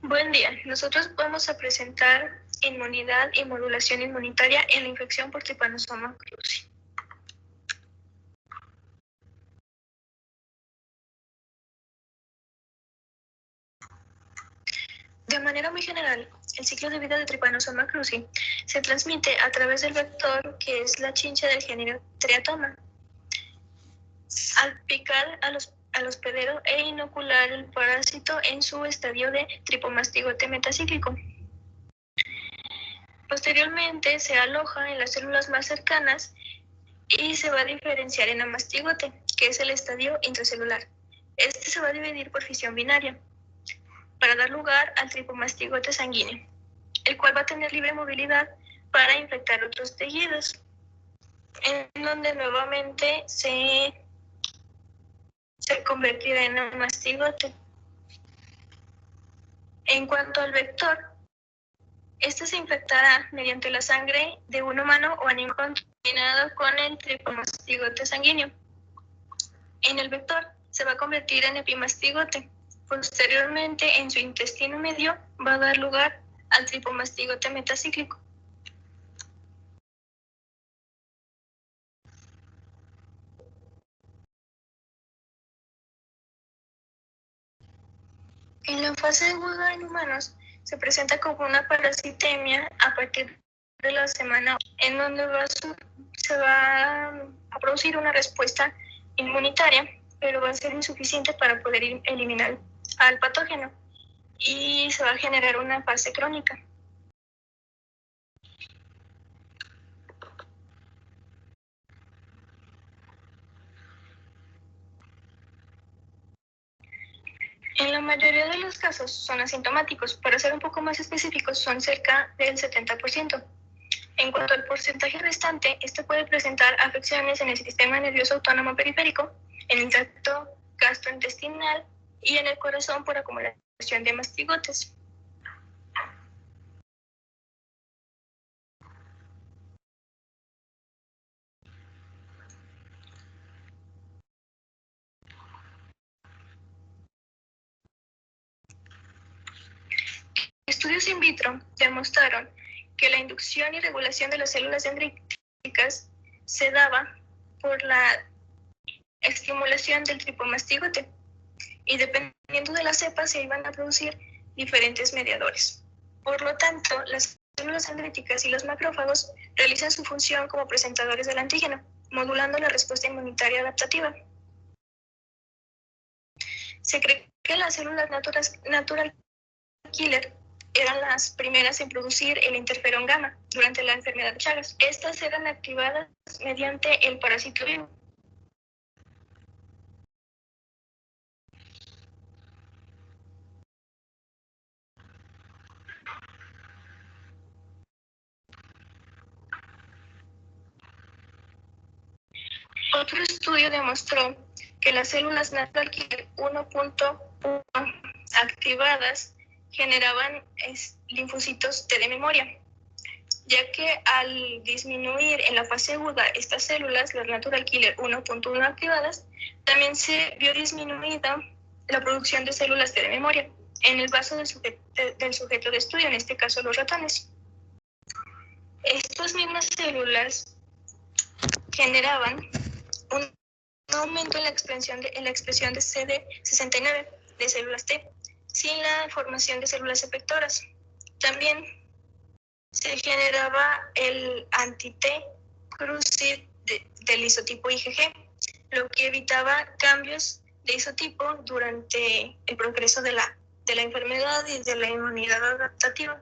Buen día. Nosotros vamos a presentar inmunidad y modulación inmunitaria en la infección por Trypanosoma cruzi. De manera muy general, el ciclo de vida de Trypanosoma cruzi se transmite a través del vector que es la chincha del género Triatoma. Al picar al hospedero e inocular el parásito en su estadio de tripomastigote metacíclico. Posteriormente se aloja en las células más cercanas y se va a diferenciar en amastigote, que es el estadio intracelular. Este se va a dividir por fisión binaria para dar lugar al tripomastigote sanguíneo, el cual va a tener libre movilidad para infectar otros tejidos, en donde nuevamente se convertirá en amastigote. En cuanto al vector, este se infectará mediante la sangre de un humano o animal contaminado con el tripomastigote sanguíneo. En el vector se va a convertir en epimastigote. Posteriormente, en su intestino medio va a dar lugar al tripomastigote metacíclico. En la fase aguda en humanos se presenta como una parasitemia a partir de la semana en donde se va a producir una respuesta inmunitaria, pero va a ser insuficiente para poder eliminar al patógeno y se va a generar una fase crónica. En la mayoría de los casos son asintomáticos. Para ser un poco más específicos, son cerca del 70%. En cuanto al porcentaje restante, este puede presentar afecciones en el sistema nervioso autónomo periférico, en el tracto gastrointestinal y en el corazón por acumulación de mastigotes. Estudios in vitro demostraron que la inducción y regulación de las células dendríticas se daba por la estimulación del tripomastigote y dependiendo de la cepa se iban a producir diferentes mediadores. Por lo tanto, las células dendríticas y los macrófagos realizan su función como presentadores del antígeno, modulando la respuesta inmunitaria adaptativa. Se cree que las células natural killer eran las primeras en producir el interferón gamma durante la enfermedad de Chagas. Estas eran activadas mediante el parásito vivo. Otro estudio demostró que las células natural killer 1.1 activadas generaban linfocitos T de memoria, ya que al disminuir en la fase aguda estas células, las natural killer 1.1 activadas, también se vio disminuida la producción de células T de memoria en el vaso del sujeto de estudio, en este caso los ratones. Estas mismas células generaban un aumento en la expresión de CD69 de células T, sin la formación de células efectoras. También se generaba el anti-T cruzi del isotipo IgG, lo que evitaba cambios de isotipo durante el progreso de la enfermedad y de la inmunidad adaptativa.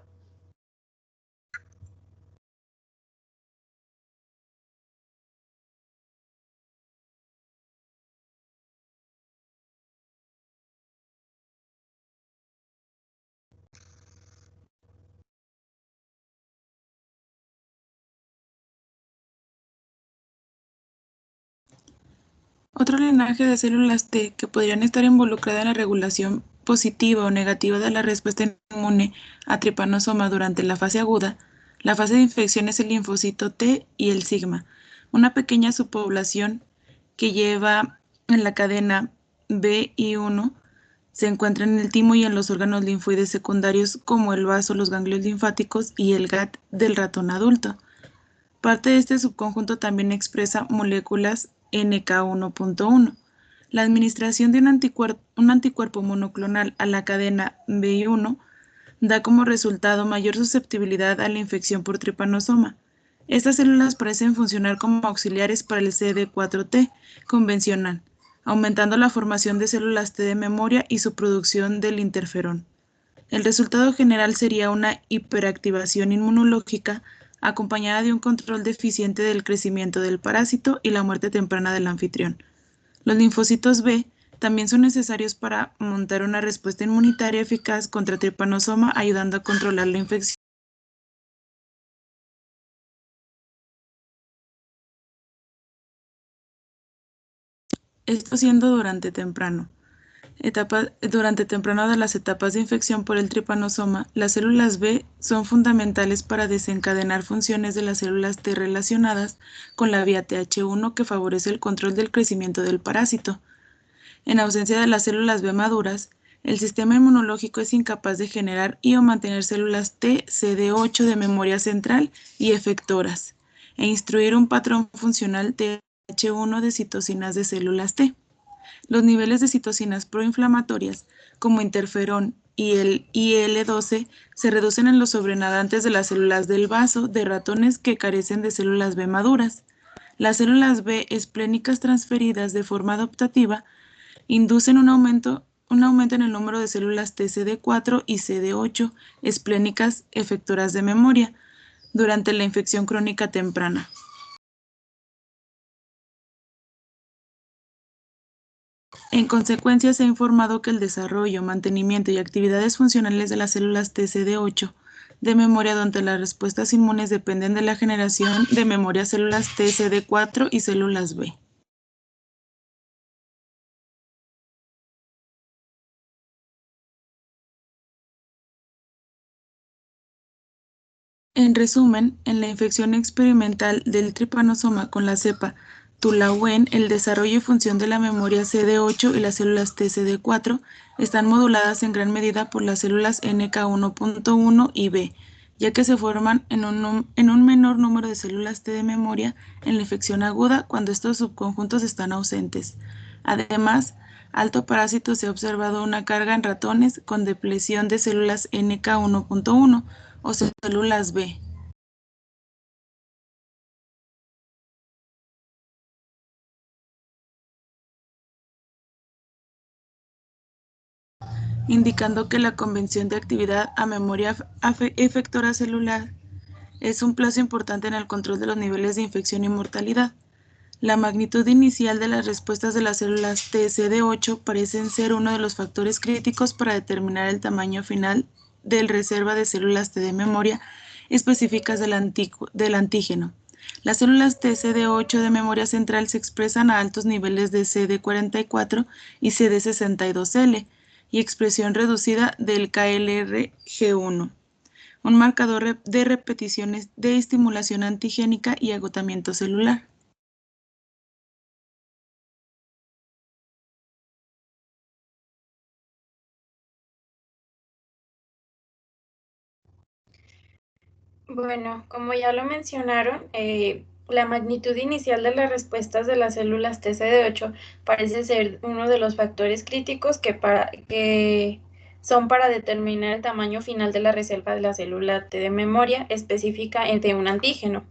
Otro linaje de células T que podrían estar involucradas en la regulación positiva o negativa de la respuesta inmune a Trypanosoma durante la fase aguda, la fase de infección es el linfocito T y el sigma, una pequeña subpoblación que lleva en la cadena BI1 Se encuentra en el timo y en los órganos linfoides secundarios como el vaso, los ganglios linfáticos y el GAT del ratón adulto. Parte de este subconjunto también expresa moléculas NK1.1. La administración de un anticuerpo monoclonal a la cadena BI1 da como resultado mayor susceptibilidad a la infección por tripanosoma. Estas células parecen funcionar como auxiliares para el CD4T convencional, aumentando la formación de células T de memoria y su producción del interferón. El resultado general sería una hiperactivación inmunológica acompañada de un control deficiente del crecimiento del parásito y la muerte temprana del anfitrión. Los linfocitos B también son necesarios para montar una respuesta inmunitaria eficaz contra tripanosoma, ayudando a controlar la infección. Esto siendo durante temprano. Durante temprano de las etapas de infección por el tripanosoma, las células B son fundamentales para desencadenar funciones de las células T relacionadas con la vía Th1 que favorece el control del crecimiento del parásito. En ausencia de las células B maduras, el sistema inmunológico es incapaz de generar y o mantener células T CD8 de memoria central y efectoras, e instruir un patrón funcional Th1 de citocinas de células T. Los niveles de citocinas proinflamatorias, como interferón y el IL-12, se reducen en los sobrenadantes de las células del vaso de ratones que carecen de células B maduras. Las células B esplénicas transferidas de forma adaptativa inducen un aumento en el número de células TCD4 y CD8 esplénicas efectoras de memoria durante la infección crónica temprana. En consecuencia, se ha informado que el desarrollo, mantenimiento y actividades funcionales de las células TCD8 de memoria durante las respuestas inmunes dependen de la generación de memoria células TCD4 y células B. En resumen, en la infección experimental del tripanosoma con la cepa Tulauen, el desarrollo y función de la memoria CD8 y las células TCD4 están moduladas en gran medida por las células NK1.1 y B, ya que se forman en un menor número de células T de memoria en la infección aguda cuando estos subconjuntos están ausentes. Además, alto parásito se ha observado una carga en ratones con depresión de células NK1.1 o células B. Indicando que la convención de actividad a memoria efectora celular es un plazo importante en el control de los niveles de infección y mortalidad. La magnitud inicial de las respuestas de las células TCD8 parecen ser uno de los factores críticos para determinar el tamaño final del reserva de células T de memoria específicas del antígeno. Las células TCD8 de memoria central se expresan a altos niveles de CD44 y CD62L y expresión reducida del KLRG1, un marcador de repeticiones de estimulación antigénica y agotamiento celular. Bueno, como ya lo mencionaron, la magnitud inicial de las respuestas de las células TCD8 parece ser uno de los factores críticos que son para determinar el tamaño final de la reserva de la célula T de memoria específica de un antígeno.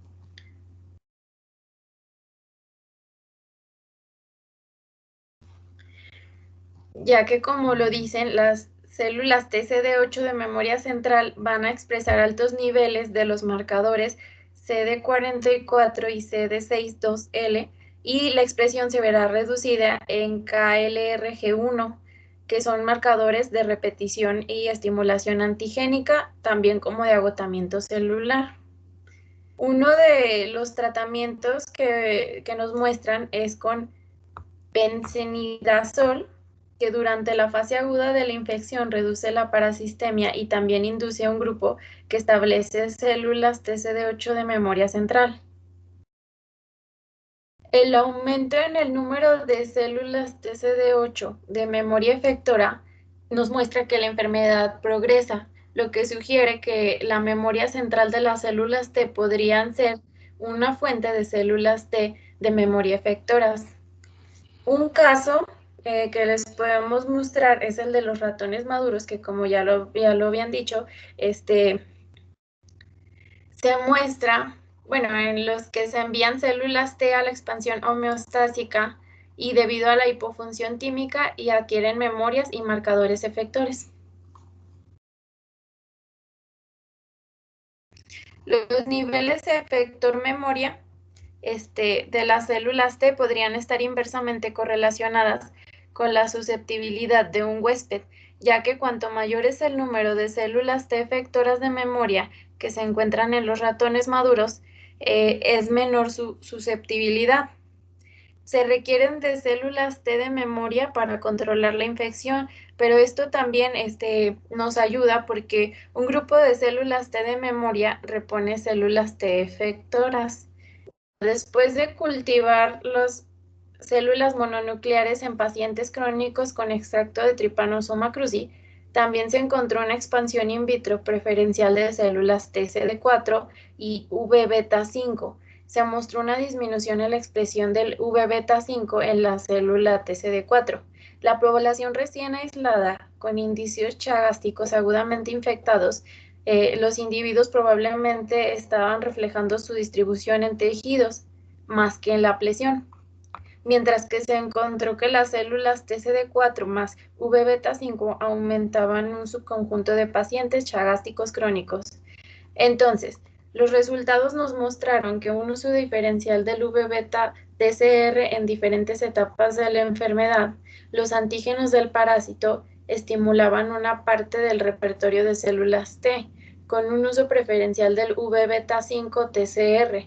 Ya que, como lo dicen, las células TCD8 de memoria central van a expresar altos niveles de los marcadores CD44 y CD62L, y la expresión se verá reducida en KLRG1, que son marcadores de repetición y estimulación antigénica, también como de agotamiento celular. Uno de los tratamientos que nos muestran es con benzenidazol, que durante la fase aguda de la infección reduce la parasistemia y también induce a un grupo que establece células TCD8 de memoria central. El aumento en el número de células TCD8 de memoria efectora nos muestra que la enfermedad progresa, lo que sugiere que la memoria central de las células T podrían ser una fuente de células T de memoria efectoras. Un caso que les podemos mostrar es el de los ratones maduros, que como ya lo habían dicho, se muestra, bueno, en los que se envían células T a la expansión homeostásica y debido a la hipofunción tímica y adquieren memorias y marcadores efectores. Los niveles de efector memoria de las células T podrían estar inversamente correlacionadas con la susceptibilidad de un huésped, ya que cuanto mayor es el número de células T efectoras de memoria que se encuentran en los ratones maduros, es menor su susceptibilidad. Se requieren de células T de memoria para controlar la infección, pero esto también nos ayuda porque un grupo de células T de memoria repone células T efectoras. Después de cultivar las células mononucleares en pacientes crónicos con extracto de Trypanosoma cruzi, también se encontró una expansión in vitro preferencial de células TCD4 y V-beta5. Se mostró una disminución en la expresión del V-beta5 en la célula TCD4. La población recién aislada con indicios chagásticos agudamente infectados, los individuos probablemente estaban reflejando su distribución en tejidos más que en la pleción, mientras que se encontró que las células TCD4 más V-beta5 aumentaban en un subconjunto de pacientes chagásticos crónicos. Entonces, los resultados nos mostraron que un uso diferencial del V-beta-TCR en diferentes etapas de la enfermedad, los antígenos del parásito estimulaban una parte del repertorio de células T, con un uso preferencial del V-beta5-TCR,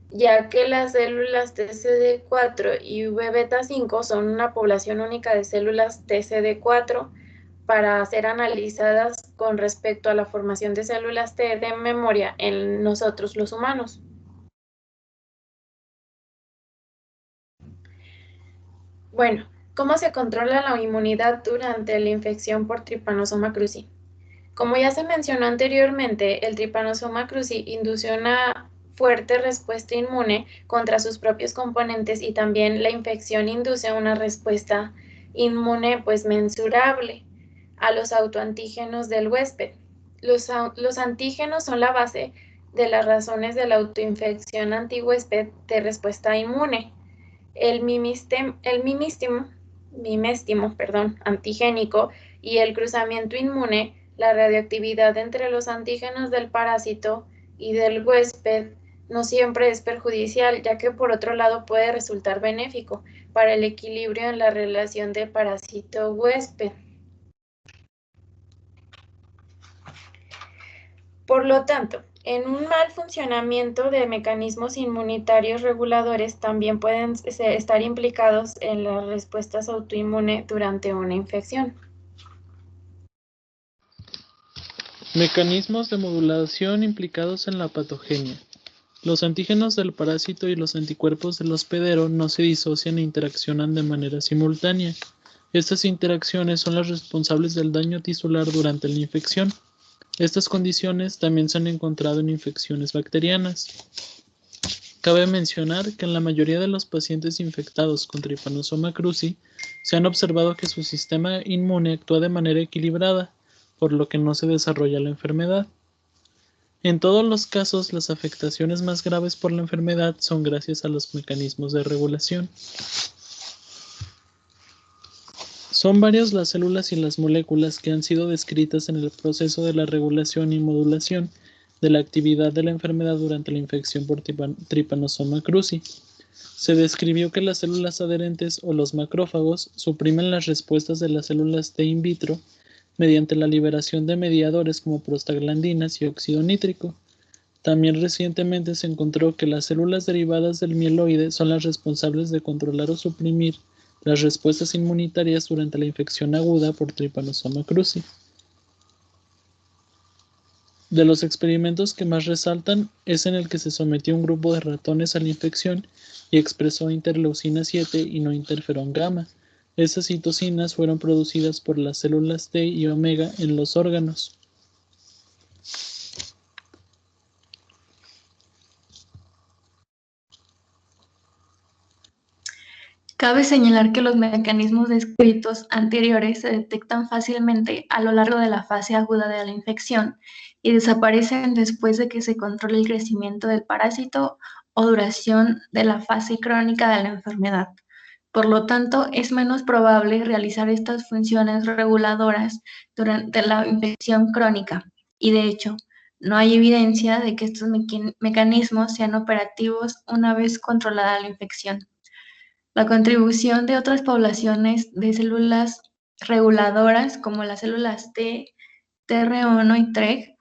ya que las células TCD4 y V-beta5 son una población única de células TCD4 para ser analizadas con respecto a la formación de células T de memoria en nosotros los humanos. Bueno, ¿cómo se controla la inmunidad durante la infección por Trypanosoma cruzi? Como ya se mencionó anteriormente, el Trypanosoma cruzi induce una fuerte respuesta inmune contra sus propios componentes y también la infección induce una respuesta inmune pues mensurable a los autoantígenos del huésped. Los antígenos son la base de las razones de la autoinfección antihuésped de respuesta inmune. El mimestimo antigénico y el cruzamiento inmune, la radioactividad entre los antígenos del parásito y del huésped, no siempre es perjudicial, ya que por otro lado puede resultar benéfico para el equilibrio en la relación de parásito-huésped. Por lo tanto, en un mal funcionamiento de mecanismos inmunitarios reguladores también pueden estar implicados en las respuestas autoinmunes durante una infección. Mecanismos de modulación implicados en la patogenia. Los antígenos del parásito y los anticuerpos del hospedero no se disocian e interaccionan de manera simultánea. Estas interacciones son las responsables del daño tisular durante la infección. Estas condiciones también se han encontrado en infecciones bacterianas. Cabe mencionar que en la mayoría de los pacientes infectados con Trypanosoma cruzi se han observado que su sistema inmune actúa de manera equilibrada, por lo que no se desarrolla la enfermedad. En todos los casos, las afectaciones más graves por la enfermedad son gracias a los mecanismos de regulación. Son varias las células y las moléculas que han sido descritas en el proceso de la regulación y modulación de la actividad de la enfermedad durante la infección por Trypanosoma cruzi. Se describió que las células adherentes o los macrófagos suprimen las respuestas de las células T in vitro mediante la liberación de mediadores como prostaglandinas y óxido nítrico. También recientemente se encontró que las células derivadas del mieloide son las responsables de controlar o suprimir las respuestas inmunitarias durante la infección aguda por Trypanosoma cruzi. De los experimentos que más resaltan es en el que se sometió un grupo de ratones a la infección y expresó interleucina 7 y no interferón gamma, Esas citocinas fueron producidas por las células T y omega en los órganos. Cabe señalar que los mecanismos descritos anteriores se detectan fácilmente a lo largo de la fase aguda de la infección y desaparecen después de que se controle el crecimiento del parásito o duración de la fase crónica de la enfermedad. Por lo tanto, es menos probable realizar estas funciones reguladoras durante la infección crónica y, de hecho, no hay evidencia de que estos mecanismos sean operativos una vez controlada la infección. La contribución de otras poblaciones de células reguladoras, como las células T, TR1 y TREG,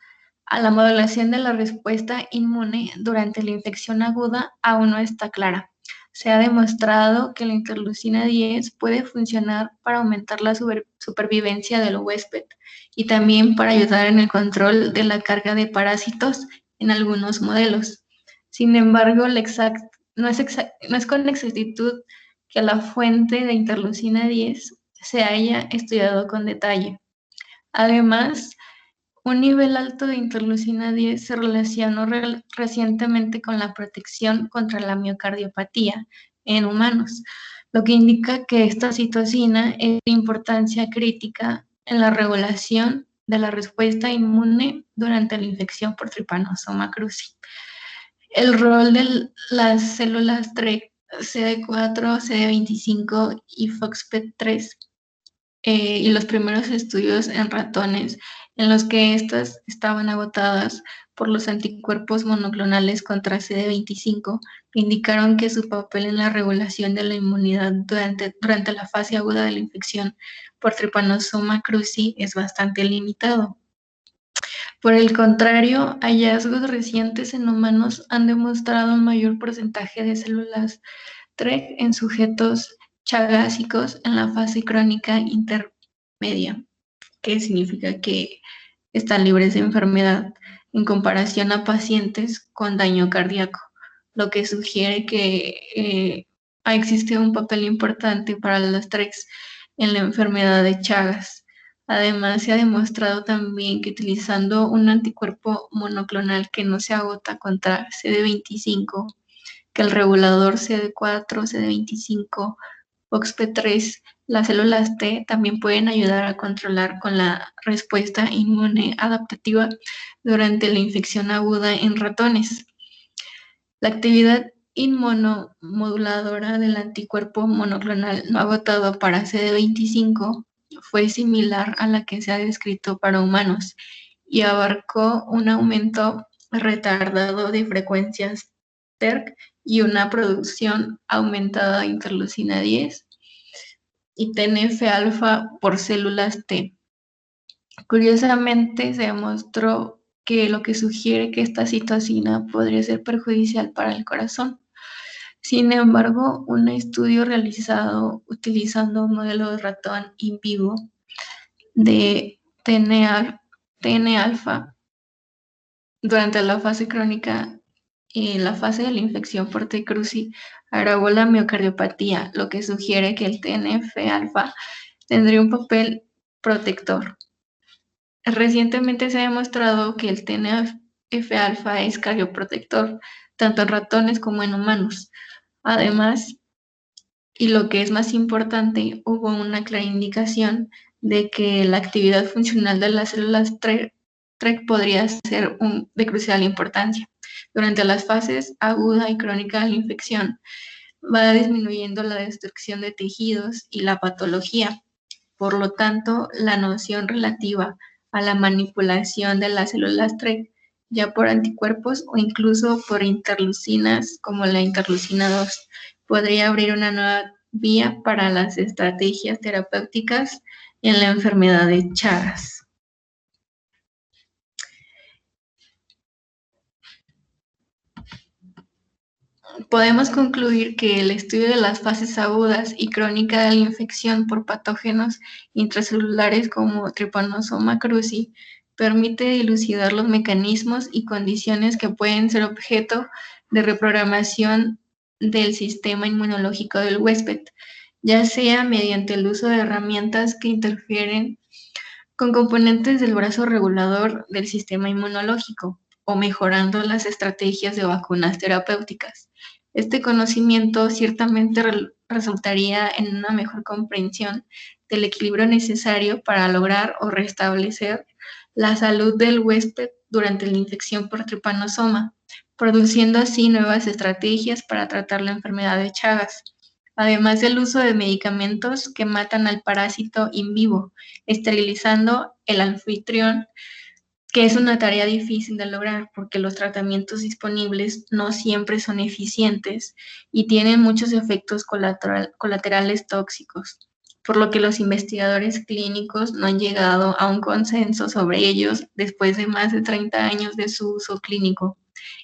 a la modulación de la respuesta inmune durante la infección aguda aún no está clara. Se ha demostrado que la interleucina 10 puede funcionar para aumentar la supervivencia del huésped y también para ayudar en el control de la carga de parásitos en algunos modelos. Sin embargo, no es con exactitud que la fuente de interleucina 10 se haya estudiado con detalle. Además, un nivel alto de interleucina 10 se relacionó recientemente con la protección contra la miocardiopatía en humanos, lo que indica que esta citocina es de importancia crítica en la regulación de la respuesta inmune durante la infección por Trypanosoma cruzi. El rol de las células TREG, CD4, CD25 y FOXP3 y los primeros estudios en ratones en los que estas estaban agotadas por los anticuerpos monoclonales contra CD25 indicaron que su papel en la regulación de la inmunidad durante la fase aguda de la infección por Trypanosoma cruzi es bastante limitado. Por el contrario, hallazgos recientes en humanos han demostrado un mayor porcentaje de células TREG en sujetos chagásicos en la fase crónica intermedia, que significa que están libres de enfermedad en comparación a pacientes con daño cardíaco, lo que sugiere que existe un papel importante para los TREGs en la enfermedad de Chagas. Además, se ha demostrado también que utilizando un anticuerpo monoclonal que no se agota contra CD25, que el regulador CD4, CD25, FOXP3, las células T también pueden ayudar a controlar con la respuesta inmune adaptativa durante la infección aguda en ratones. La actividad inmunomoduladora del anticuerpo monoclonal no agotado para CD25 fue similar a la que se ha descrito para humanos y abarcó un aumento retardado de frecuencias TERC y una producción aumentada de interleucina 10 y TNF-alfa por células T. Curiosamente, se demostró que lo que sugiere que esta citocina podría ser perjudicial para el corazón. Sin embargo, un estudio realizado utilizando un modelo de ratón in vivo de TN-alfa durante la fase crónica y la fase de la infección por T. cruzi agravó la miocardiopatía, lo que sugiere que el TNF-alfa tendría un papel protector. Recientemente se ha demostrado que el TNF-alfa es cardioprotector, tanto en ratones como en humanos. Además, y lo que es más importante, hubo una clara indicación de que la actividad funcional de las células TREG podría ser de crucial importancia. Durante las fases aguda y crónica de la infección, va disminuyendo la destrucción de tejidos y la patología. Por lo tanto, la noción relativa a la manipulación de las células TREG, ya por anticuerpos o incluso por interleucinas como la interleucina 2, podría abrir una nueva vía para las estrategias terapéuticas en la enfermedad de Chagas. Podemos concluir que el estudio de las fases agudas y crónicas de la infección por patógenos intracelulares como Trypanosoma cruzi permite dilucidar los mecanismos y condiciones que pueden ser objeto de reprogramación del sistema inmunológico del huésped, ya sea mediante el uso de herramientas que interfieren con componentes del brazo regulador del sistema inmunológico o mejorando las estrategias de vacunas terapéuticas. Este conocimiento ciertamente resultaría en una mejor comprensión del equilibrio necesario para lograr o restablecer la salud del huésped durante la infección por tripanosoma, produciendo así nuevas estrategias para tratar la enfermedad de Chagas, además del uso de medicamentos que matan al parásito in vivo, esterilizando el anfitrión, que es una tarea difícil de lograr porque los tratamientos disponibles no siempre son eficientes y tienen muchos efectos colaterales tóxicos, por lo que los investigadores clínicos no han llegado a un consenso sobre ellos después de más de 30 años de su uso clínico.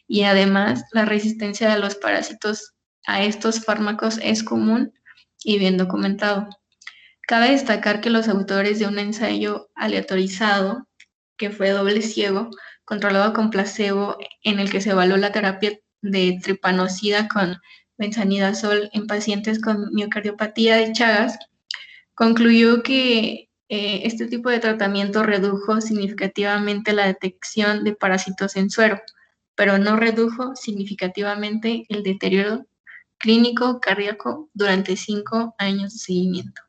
Y además, la resistencia de los parásitos a estos fármacos es común y bien documentado. Cabe destacar que los autores de un ensayo aleatorizado, que fue doble ciego, controlado con placebo, en el que se evaluó la terapia de tripanocida con benzanidazol en pacientes con miocardiopatía de Chagas, concluyó que este tipo de tratamiento redujo significativamente la detección de parásitos en suero, pero no redujo significativamente el deterioro clínico cardíaco durante 5 años de seguimiento.